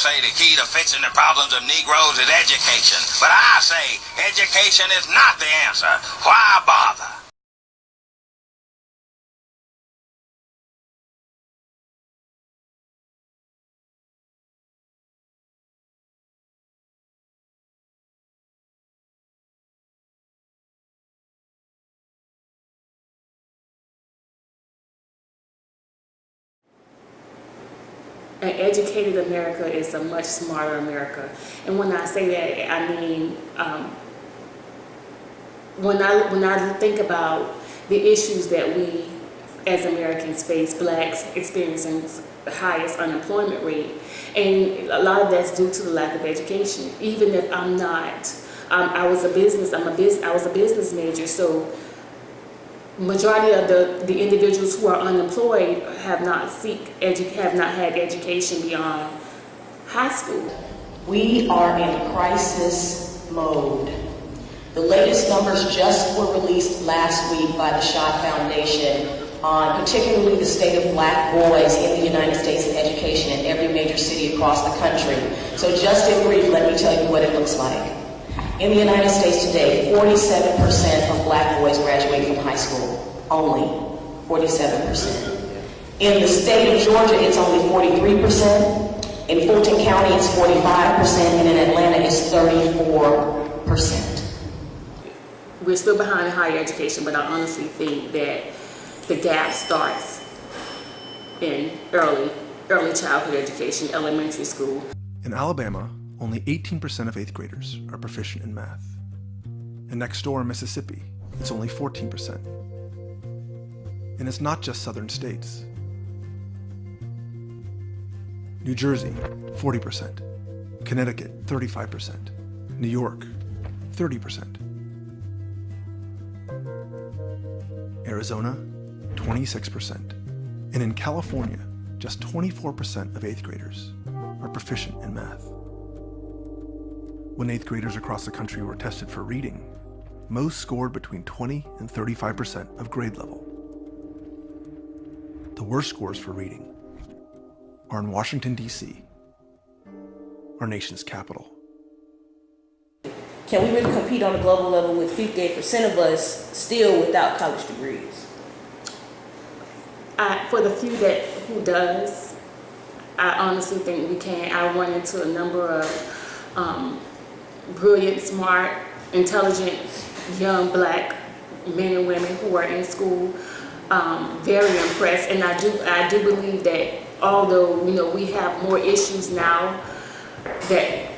say the key to fixing the problems of Negroes is education. But I say education is not the answer. Why bother? An educated America is a much smarter America. And when I say that, I mean, when I think about the issues that we as Americans face, blacks experiencing the highest unemployment rate, and a lot of that's due to the lack of education. Even if I'm not, I was a business major, so majority of the individuals who are unemployed have not had education beyond high school. We are in crisis mode. The latest numbers just were released last week by the Schott Foundation on particularly the state of black boys in the United States in education in every major city across the country. So just in brief, let me tell you what it looks like. In the United States today, 47% of black boys graduate from high school. Only 47%. In the state of Georgia, it's only 43%. In Fulton County, it's 45%. And in Atlanta, it's 34%. We're still behind in higher education, but I honestly think that the gap starts in early childhood education, elementary school. In Alabama, only 18% of 8th graders are proficient in math. And next door in Mississippi, it's only 14%. And it's not just southern states. New Jersey, 40%. Connecticut, 35%. New York, 30%. Arizona, 26%. And in California, just 24% of 8th graders are proficient in math. When 8th graders across the country were tested for reading, most scored between 20 and 35% of grade level. The worst scores for reading are in Washington, D.C., our nation's capital. Can we really compete on a global level with 58% of us still without college degrees? For the few who does, I honestly think we can. I run into a number of brilliant, smart, intelligent, young black men and women who are in school, very impressed. And I do believe that although we have more issues now, that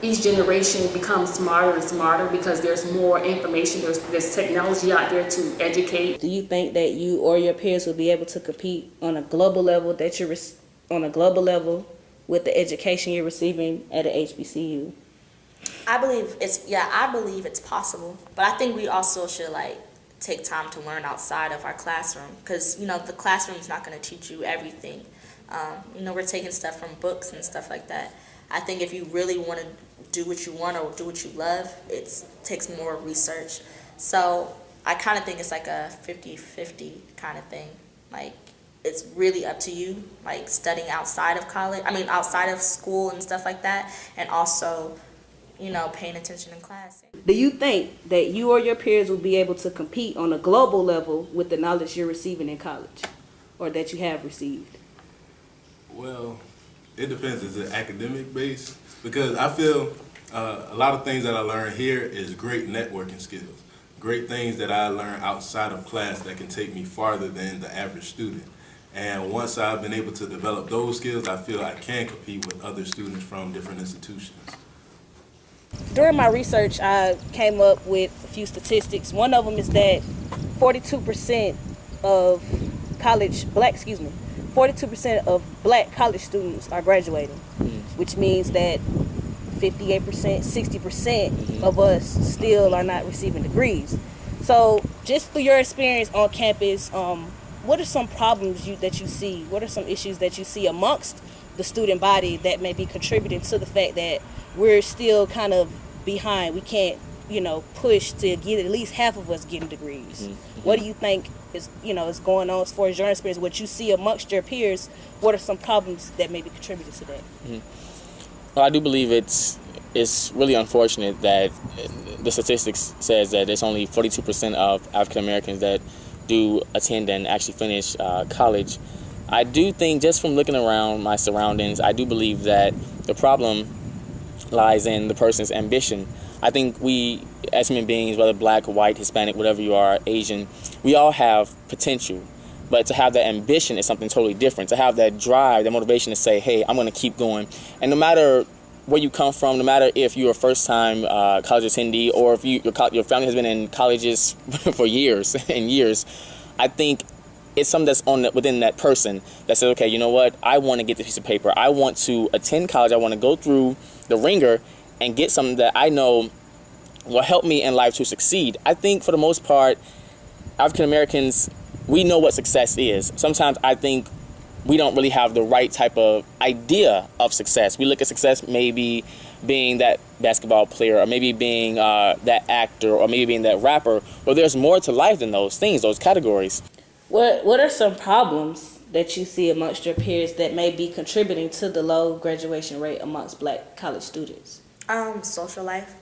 each generation becomes smarter and smarter because there's more information, there's technology out there to educate. Do you think that you or your peers will be able to compete on a global level with the education you're receiving at an HBCU? I believe it's possible, but I think we also should take time to learn outside of our classroom, because the classroom is not going to teach you everything. We're taking stuff from books and stuff like that. I think if you really want to do what you want or do what you love, it takes more research. So I kind of think it's like a 50-50 kind of thing. It's really up to you, studying outside of outside of school and stuff like that, and also paying attention in class. Do you think that you or your peers will be able to compete on a global level with the knowledge you're receiving in college, or that you have received? Well, it depends. Is it academic based? Because I feel a lot of things that I learned here is great networking skills, great things that I learned outside of class that can take me farther than the average student. And once I've been able to develop those skills, I feel I can compete with other students from different institutions. During my research, I came up with a few statistics. One of them is that 42% of 42% of black college students are graduating, which means that 58%, 60% of us still are not receiving degrees. So just through your experience on campus, what are some problems that you see? What are some issues that you see amongst the student body that may be contributing to the fact that we're still kind of behind? We can't push to get at least half of us getting degrees. What do you think is going on as far as your experience, what you see amongst your peers? What are some problems that maybe contributed to that? Well, I do believe it's really unfortunate that the statistics says that there's only 42% of African Americans that do attend and actually finish college. I do think, just from looking around my surroundings, I do believe that the problem lies in the person's ambition. I think we, as human beings, whether black, white, Hispanic, whatever you are, Asian, we all have potential. But to have that ambition is something totally different. To have that drive, that motivation to say, hey, I'm going to keep going. And no matter where you come from, no matter if you're a first-time college attendee or if your family has been in colleges for years and years, I think it's something that's within that person that says, okay, you know what? I want to get this piece of paper. I want to attend college. I want to go through the ringer and get something that I know will help me in life to succeed. I think for the most part, African Americans, we know what success is. Sometimes I think we don't really have the right type of idea of success. We look at success maybe being that basketball player, or maybe being that actor, or maybe being that rapper. But there's more to life than those things, those categories. What are some problems that you see amongst your peers that may be contributing to the low graduation rate amongst black college students? Social life,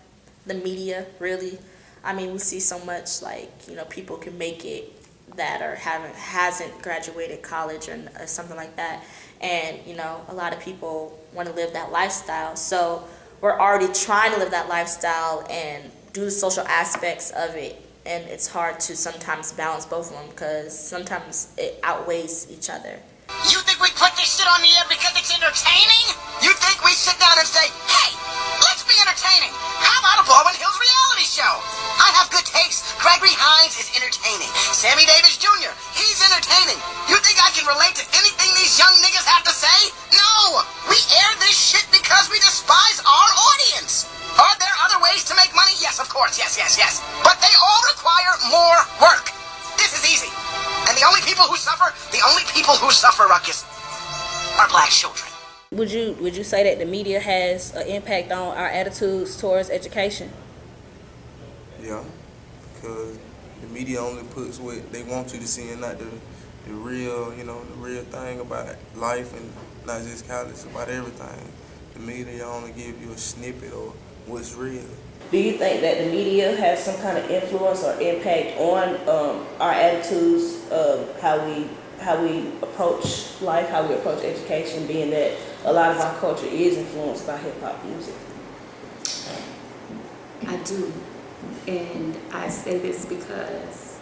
the media, really. I mean, we see so much, like, people can make it that hasn't graduated college or something like that, and a lot of people want to live that lifestyle. So we're already trying to live that lifestyle and do the social aspects of it, and it's hard to sometimes balance both of them because sometimes it outweighs each other. You think we put this shit on the air because it's entertaining? You think we sit down and say, hey, let's be entertaining? How about a Baldwin Hills reality show? I have good taste. Gregory Hines is entertaining. Sammy Davis Jr., he's entertaining. You think I can relate to anything these young niggas have to say? No! We air this shit because we despise our audience. Are there other ways to make money? Yes, of course. Yes. But they all require more work. This is easy. And the only people who suffer, Ruckus, are black children. Would you say that the media has an impact on our attitudes towards education? Yeah, because the media only puts what they want you to see and not the real, the real thing about life, and not just college, about everything. The media only give you a snippet of what's real. Do you think that the media has some kind of influence or impact on our attitudes of how we approach life, how we approach education, being that a lot of our culture is influenced by hip-hop music? I do. And I say this because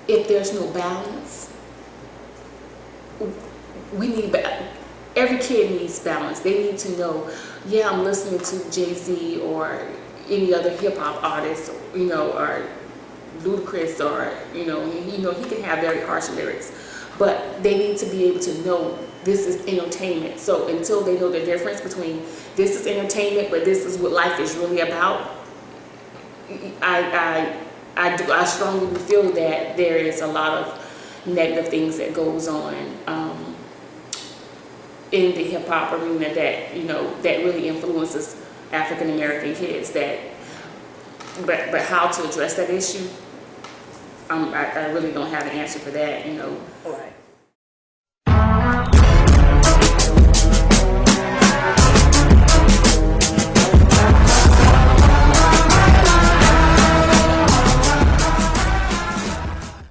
if there's no balance, every kid needs balance. They need to know, yeah, I'm listening to Jay-Z or any other hip-hop artist, or Ludacris, or, he can have very harsh lyrics, but they need to be able to know this is entertainment. So until they know the difference between this is entertainment, but this is what life is really about, I strongly feel that there is a lot of negative things that goes on in the hip hop arena that that really influences African American kids. But how to address that issue, I really don't have an answer for that. Right.